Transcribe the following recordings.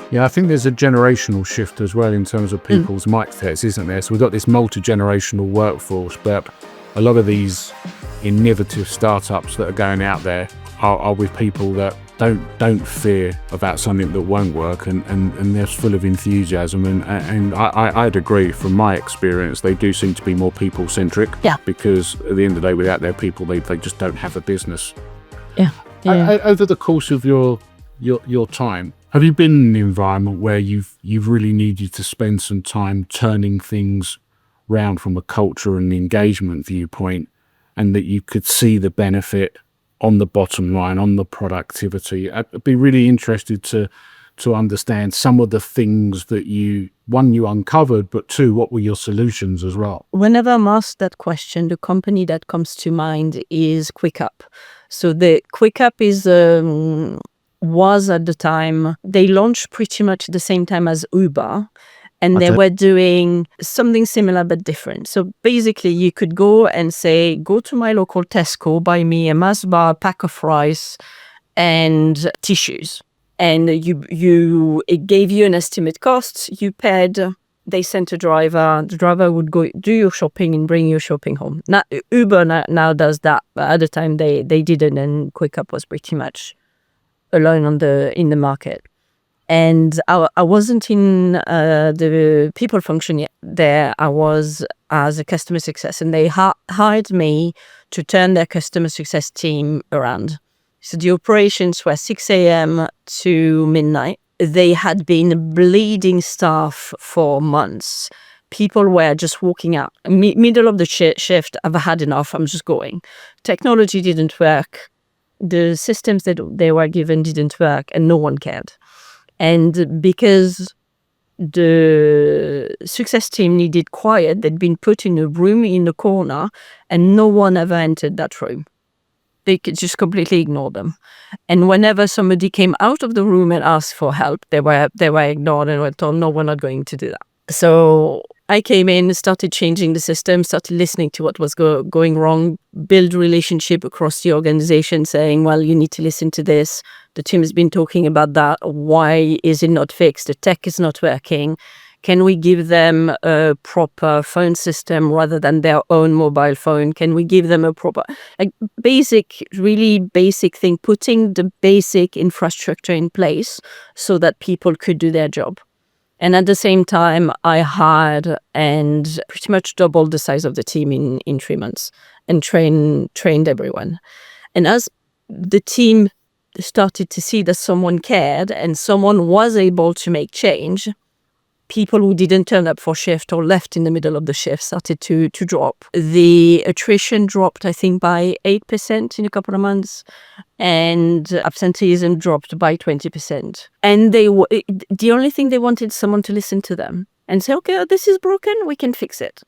Yeah, I think there's a generational shift as well in terms of people's mindsets, isn't there? So we've got this multi-generational workforce, but a lot of these innovative startups that are going out there are with people that don't fear about something that won't work, and they're full of enthusiasm. And I'd agree, from my experience, they do seem to be more people-centric. Yeah. Because at the end of the day, without their people, they just don't have a business. Yeah. Over the course of your time, have you been in an environment where you've really needed to spend some time turning things round from a culture and engagement viewpoint, and that you could see the benefit on the bottom line, on the productivity? I'd be really interested to understand some of the things that you uncovered, but two, what were your solutions as well? Whenever I'm asked that question, the company that comes to mind is QuickUp. So the QuickUp was at the time, they launched pretty much the same time as Uber, and they were doing something similar but different. So basically you could go and say, go to my local Tesco, buy me a Mars bar, a pack of rice and tissues. And it gave you an estimate cost, you paid, they sent a driver, the driver would go do your shopping and bring your shopping home. Now, Uber now does that, but at the time they didn't, and QuickUp was pretty much alone in the market. And I wasn't in the people function yet there. I was as a customer success, and they hired me to turn their customer success team around. So the operations were 6 a.m. to midnight. They had been bleeding staff for months. People were just walking out. Middle of the shift, I've had enough, I'm just going. Technology didn't work. The systems that they were given didn't work, and no one cared. And because the success team needed quiet, they'd been put in a room in the corner, and no one ever entered that room. They could just completely ignore them. And whenever somebody came out of the room and asked for help, they were ignored and were told, no, we're not going to do that. So I came in, started changing the system, started listening to what was going wrong, build relationship across the organization, saying, well, you need to listen to this. The team has been talking about that. Why is it not fixed? The tech is not working. Can we give them a proper phone system rather than their own mobile phone? Can we give them a proper, really basic thing, putting the basic infrastructure in place so that people could do their job? And at the same time, I hired and pretty much doubled the size of the team in 3 months and trained everyone. And as the team started to see that someone cared and someone was able to make change, people who didn't turn up for shift or left in the middle of the shift started to drop. The attrition dropped, I think, by 8% in a couple of months, and absenteeism dropped by 20%. And the only thing they wanted someone to listen to them and say, okay, this is broken, we can fix it.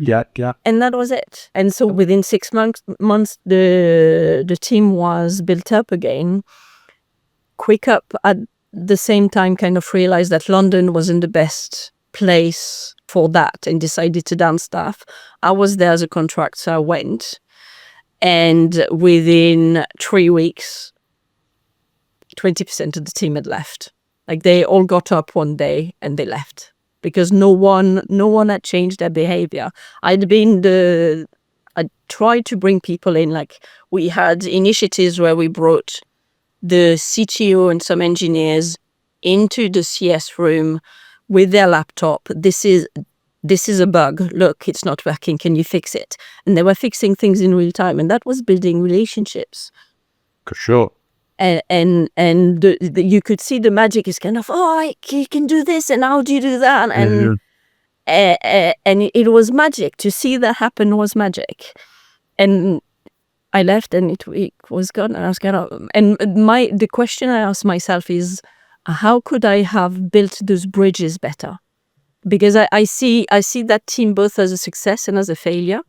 Yeah. And that was it. And so within 6 months, the team was built up again. QuickUp at the same time kind of realized that London wasn't the best place for that and decided to down staff. I was there as a contractor, so I went. And within 3 weeks, 20% of the team had left. Like, they all got up one day and they left because no one had changed their behavior. I tried to bring people in. Like, we had initiatives where we brought the CTO and some engineers into the CS room with their laptop. This is a bug. Look, it's not working. Can you fix it? And they were fixing things in real time, and that was building relationships. For sure. And you could see the magic is kind of, you can do this, and how do you do that? And and it was magic. To see that happen was magic. And I left and it was gone, and I was kind of, and the question I asked myself is, how could I have built those bridges better? Because I see that team both as a success and as a failure.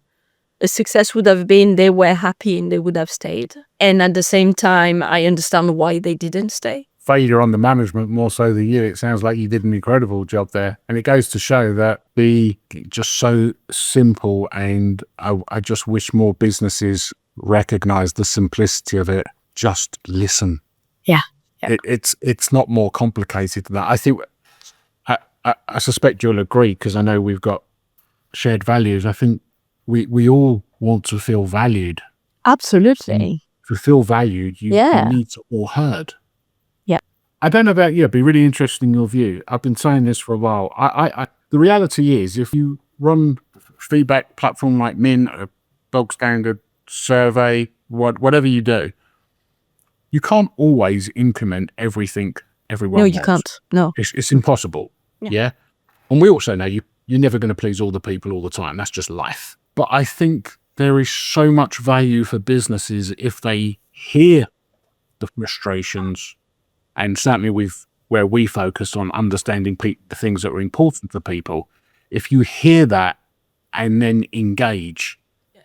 A success would have been they were happy and they would have stayed. And at the same time, I understand why they didn't stay. Failure on the management more so than you. It sounds like you did an incredible job there. And it goes to show that be just so simple, and I just wish more businesses recognize the simplicity of it. Just listen. Yeah. It's not more complicated than that. I think I suspect you'll agree, because I know we've got shared values. I think we all want to feel valued. Absolutely. To feel valued, you need to feel heard. Yeah. I don't know about you. It'd be really interesting in your view. I've been saying this for a while. The reality is, if you run feedback platform like Mint, a bog standard survey, whatever you do, you can't always implement everything everyone wants. No, you can't. No. It's impossible. Yeah. And we also know you're never going to please all the people all the time. That's just life. But I think there is so much value for businesses if they hear the frustrations, and certainly with where we focus on understanding the things that are important to people. If you hear that and then engage,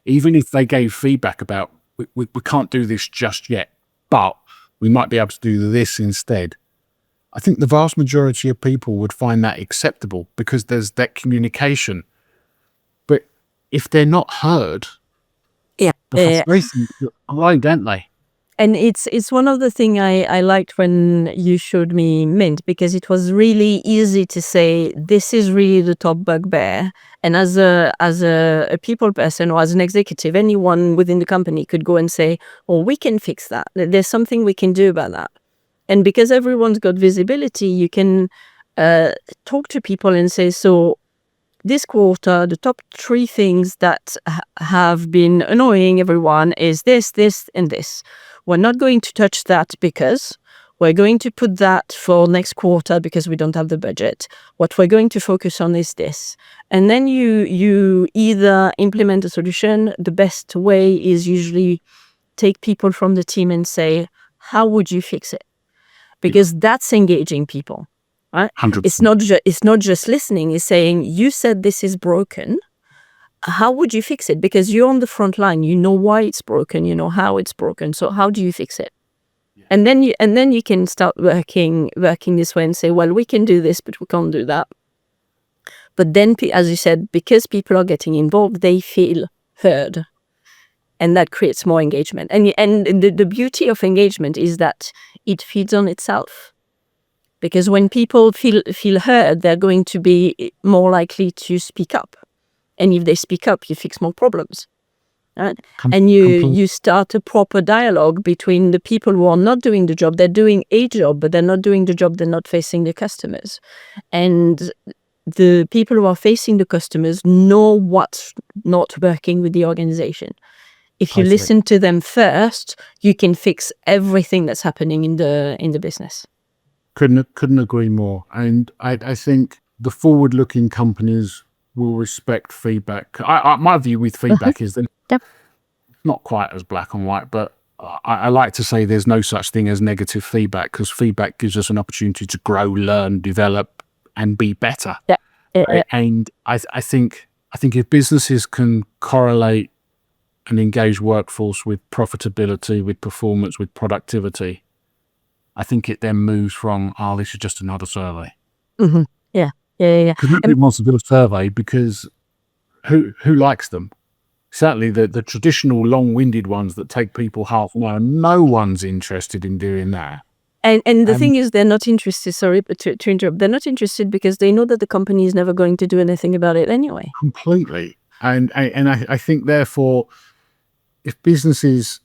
even if they gave feedback about, we can't do this just yet, but we might be able to do this instead. I think the vast majority of people would find that acceptable, because there's that communication. But if they're not heard, the frustration, don't they? And it's one of the things I liked when you showed me Mint, because it was really easy to say, this is really the top bugbear. And as a people person or as an executive, anyone within the company could go and say, oh, we can fix that. There's something we can do about that. And because everyone's got visibility, you can talk to people and say, so this quarter, the top 3 things that have been annoying everyone is this, this, and this. We're not going to touch that because we're going to put that for next quarter because we don't have the budget. What we're going to focus on is this. And then you either implement a solution. The best way is usually take people from the team and say, how would you fix it? Because that's engaging people, right? 100%. It's not just listening. It's saying, you said this is broken. How would you fix it? Because you're on the front line. You know why it's broken. You know how it's broken. So how do you fix it? Yeah. And then you can start working this way and say, well, we can do this, but we can't do that. But then, as you said, because people are getting involved, they feel heard, and that creates more engagement. And the beauty of engagement is that it feeds on itself. Because when people feel heard, they're going to be more likely to speak up. And if they speak up, you fix more problems. Right? And you start a proper dialogue between the people who are not doing the job. They're doing a job, but they're not doing the job. They're not facing the customers. And the people who are facing the customers know what's not working with the organization. If you listen to them first, you can fix everything that's happening in the business. Couldn't agree more. And I think the forward-looking companies will respect feedback. My view with feedback is that it's not quite as black and white, but I like to say there's no such thing as negative feedback, because feedback gives us an opportunity to grow, learn, develop, and be better. And I think if businesses can correlate an engaged workforce with profitability, with performance, with productivity, I think it then moves from, this is just another survey. Mm-hmm. Yeah. Because nobody wants to do a survey, because who likes them? Certainly the traditional long-winded ones that take people half an hour, no one's interested in doing that. And the thing is, they're not interested, sorry, but to interrupt, they're not interested because they know that the company is never going to do anything about it anyway. Completely. And I think, therefore, if businesses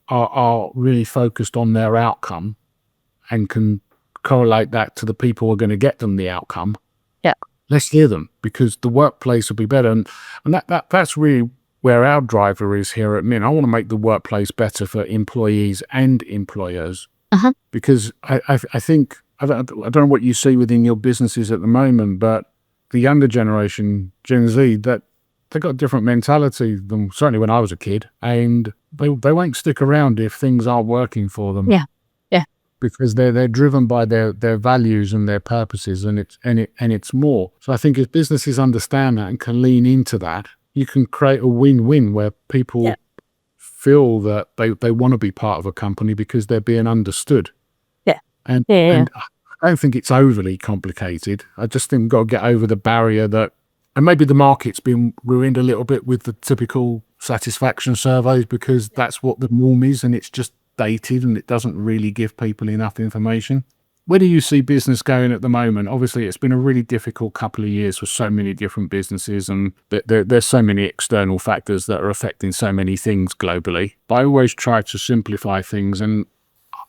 are really focused on their outcome and can correlate that to the people who are going to get them the outcome, let's hear them, because the workplace will be better. And that's really where our driver is here at Mint. I want to make the workplace better for employees and employers, because I think, I don't know what you see within your businesses at the moment, but the younger generation, Gen Z, that they've got a different mentality than certainly when I was a kid, and they won't stick around if things aren't working for them. Yeah. Because they're driven by their values and their purposes, and it's more. So I think if businesses understand that and can lean into that, you can create a win-win where people feel that they want to be part of a company because they're being understood. And I don't think it's overly complicated. I just think we've got to get over the barrier that, and maybe the market's been ruined a little bit with the typical satisfaction surveys, because that's what the norm is, and it's just dated and it doesn't really give people enough information. Where do you see business going at the moment? Obviously, it's been a really difficult couple of years for so many different businesses, and there's so many external factors that are affecting so many things globally. But I always try to simplify things, and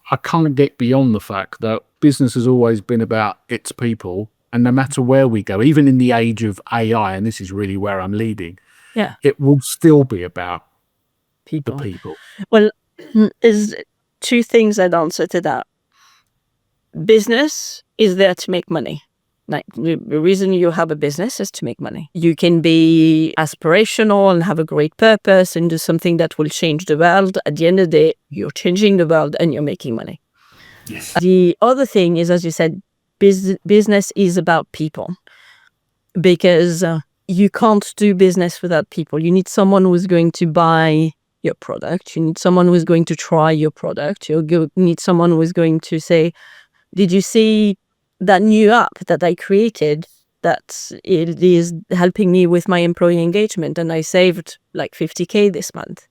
I can't get beyond the fact that business has always been about its people. And no matter where we go, even in the age of AI, and this is really where I'm leading, it will still be about the people. Well, there's two things I'd answer to that. Business is there to make money. Like, the reason you have a business is to make money. You can be aspirational and have a great purpose and do something that will change the world. At the end of the day, you're changing the world and you're making money. Yes. The other thing is, as you said, business is about people, because you can't do business without people. You need someone who's going to buy your product. You need someone who's going to try your product. You need someone who is going to say, did you see that new app that I created that it is helping me with my employee engagement? And I saved like 50K this month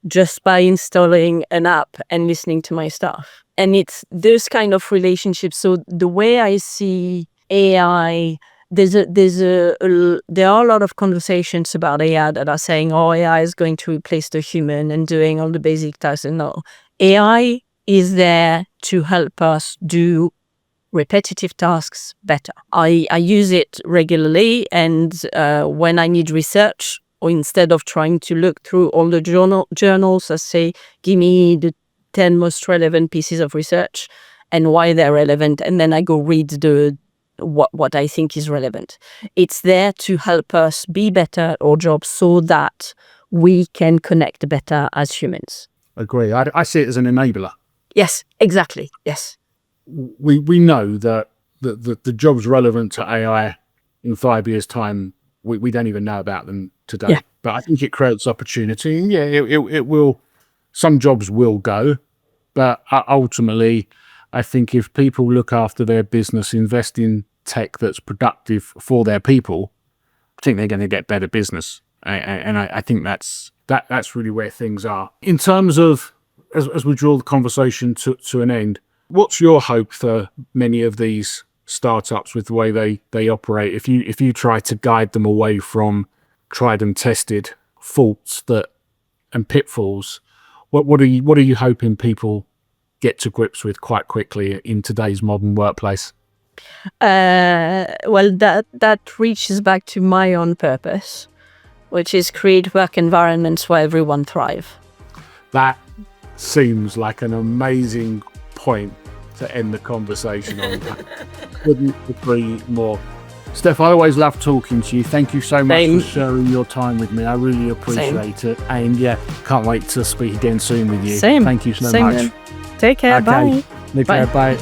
just by installing an app and listening to my stuff. And it's those kind of relationships. So the way I see AI, there are a lot of conversations about AI that are saying, oh, AI is going to replace the human and doing all the basic tasks. And no, AI is there to help us do repetitive tasks better. I use it regularly, and when I need research, or instead of trying to look through all the journals, I say, give me the 10 most relevant pieces of research and why they're relevant, and then I go read what I think is relevant. It's there to help us be better at our job so that we can connect better as humans. Agree. I see it as an enabler. Yes, exactly. Yes. We know that the jobs relevant to AI in 5 years' time, we don't even know about them today. Yeah. But I think it creates opportunity. And it will. Some jobs will go, but ultimately, I think if people look after their business, invest in tech that's productive for their people, I think they're going to get better business. And I think that's really where things are. In terms of, as we draw the conversation to an end, what's your hope for many of these startups with the way they operate? If you try to guide them away from tried and tested faults and pitfalls, what are you hoping people get to grips with quite quickly in today's modern workplace? Well, that reaches back to my own purpose, which is create work environments where everyone thrive. That seems like an amazing point to end the conversation on. I couldn't agree more. Steph, I always love talking to you. Thank you so much for sharing your time with me. I really appreciate it. And can't wait to speak again soon with you. Same. Thank you so much. Then. Take care. Okay. Bye. Bye.